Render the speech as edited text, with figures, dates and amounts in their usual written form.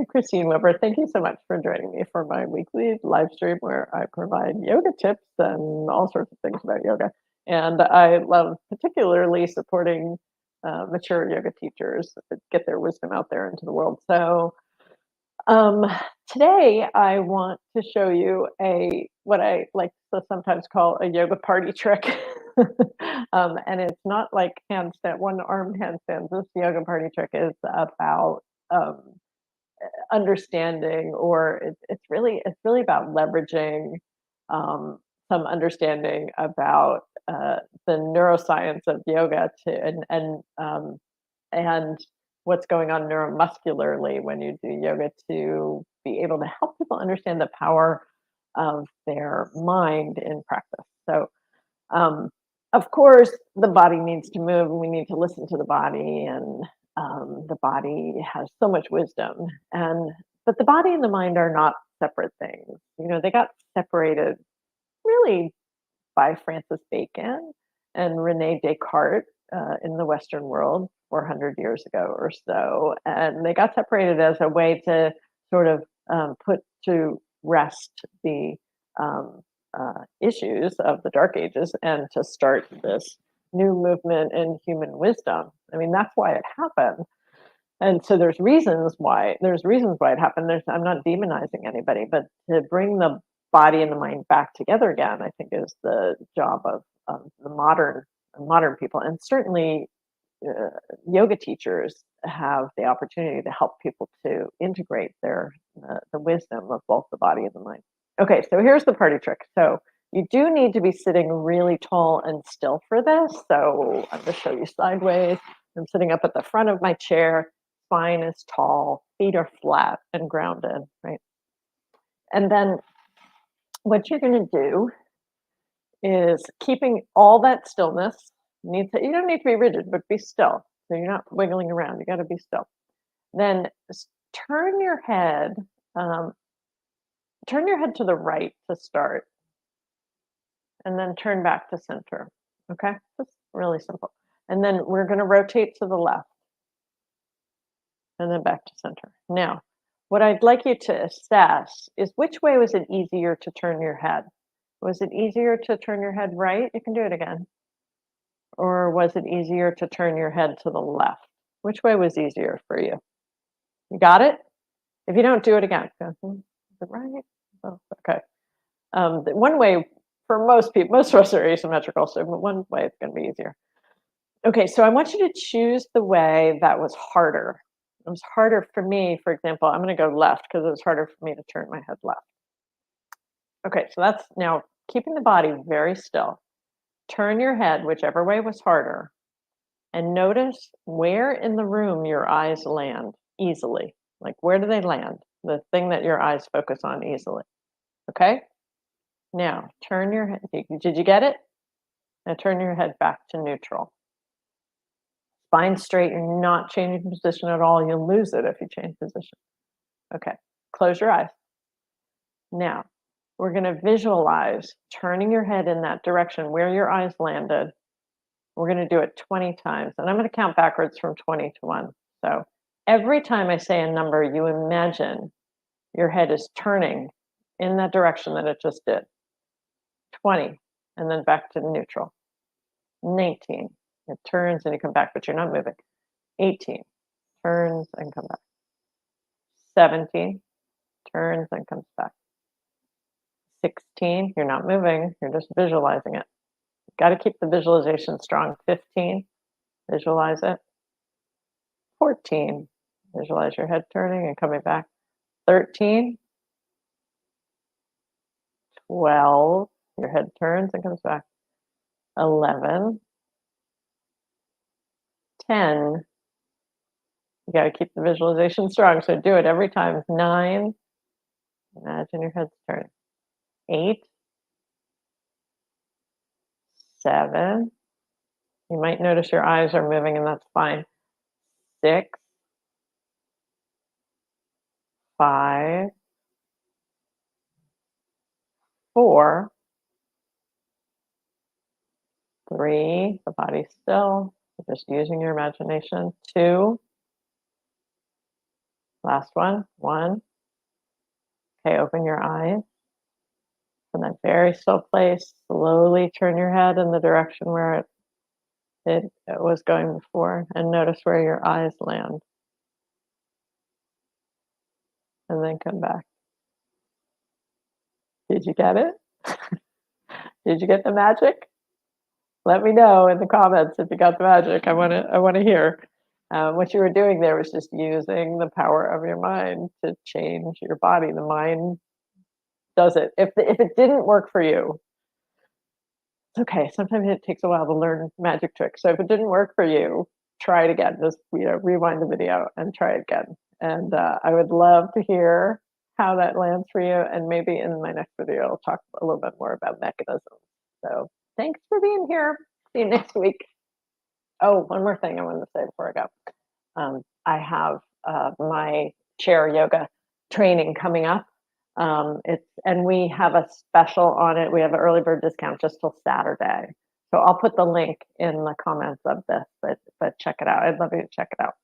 Christine Weber, thank you so much for joining me for my weekly live stream where I provide yoga tips and all sorts of things about yoga. And I love particularly supporting mature yoga teachers that get their wisdom out there into the world. So um, today I want to show you what I like to sometimes call a yoga party trick. And it's not like handstand, one arm handstands. This yoga party trick is about um, understanding, or it's really about leveraging um, some understanding about the neuroscience of yoga to and what's going on neuromuscularly when you do yoga to be able to help people understand the power of their mind in practice. So um, of course, the body needs to move, and we need to listen to the body, and the body has so much wisdom. And but the body and the mind are not separate things. You know, they got separated really by Francis Bacon and Rene Descartes in the Western world 400 years ago or so, and they got separated as a way to sort of put to rest the um, issues of the Dark Ages and to start this new movement in human wisdom. I mean, that's why it happened. And so there's reasons why it happened. I'm not demonizing anybody, but to bring the body and the mind back together again, I think is the job of the modern people, and certainly uh, yoga teachers have the opportunity to help people to integrate the wisdom of both the body and the mind. Okay, so here's the party trick. So you do need to be sitting really tall and still for this. So I'm going to show you sideways. I'm sitting up at the front of my chair. Spine is tall, feet are flat and grounded, right? And then what you're going to do is keeping all that stillness. You don't need to be rigid, but be still. So you're not wiggling around. You got to be still. Then turn your head, um, turn your head to the right to start, and then turn back to center. Okay, that's really simple. And then we're going to rotate to the left, and then back to center. Now, what I'd like you to assess is which way was it easier to turn your head? Was it easier to turn your head right? You can do it again. Or was it easier to turn your head to the left? Which way was easier for you? You got it? If you don't, do it again. Go, is it right? Oh, okay. One way for most people, most of us are asymmetrical, so one way it's going to be easier. Okay, so I want you to choose the way that was harder. It was harder for me, for example, I'm going to go left because it was harder for me to turn my head left. Okay, so that's now keeping the body very still. Turn your head whichever way was harder, and notice where in the room your eyes land easily. Like, where do they land? The thing that your eyes focus on easily. Okay? Now, turn your head. Did you get it? Now turn your head back to neutral. Spine straight. You're not changing position at all. You'll lose it if you change position. Okay. Close your eyes. Now, we're going to visualize turning your head in that direction where your eyes landed. We're going to do it 20 times, and I'm going to count backwards from 20 to 1. So every time I say a number, you imagine your head is turning in that direction that it just did. 20, and then back to neutral. 19, it turns and you come back, but you're not moving. 18, turns and come back. 17, turns and comes back. 16, you're not moving, you're just visualizing it. Got to keep the visualization strong. 15, visualize it. 14, visualize your head turning and coming back. 13, 12, your head turns and comes back. 11, 10, you got to keep the visualization strong, so do it every time. 9, imagine your head's turning. 8, 7, you might notice your eyes are moving, and that's fine. 6, 5, 4, 3, the body's still, you're just using your imagination. 2, Last one. One. Okay, open your eyes. In that very still place, slowly turn your head in the direction where it was going before, and notice where your eyes land. And then come back. Did you get it? Did you get the magic? Let me know in the comments if you got the magic. I wanna hear. What you were doing there was just using the power of your mind to change your body. The mind does it. If it didn't work for you, it's okay. Sometimes it takes a while to learn magic tricks. So if it didn't work for you, try it again. Just rewind the video and try it again. And I would love to hear how that lands for you. And maybe in my next video, I'll talk a little bit more about mechanisms. So thanks for being here. See you next week. Oh, one more thing I wanted to say before I go. I have my chair yoga training coming up. And we have a special on it. We have an early bird discount just till Saturday. So I'll put the link in the comments of this, but check it out. I'd love you to check it out.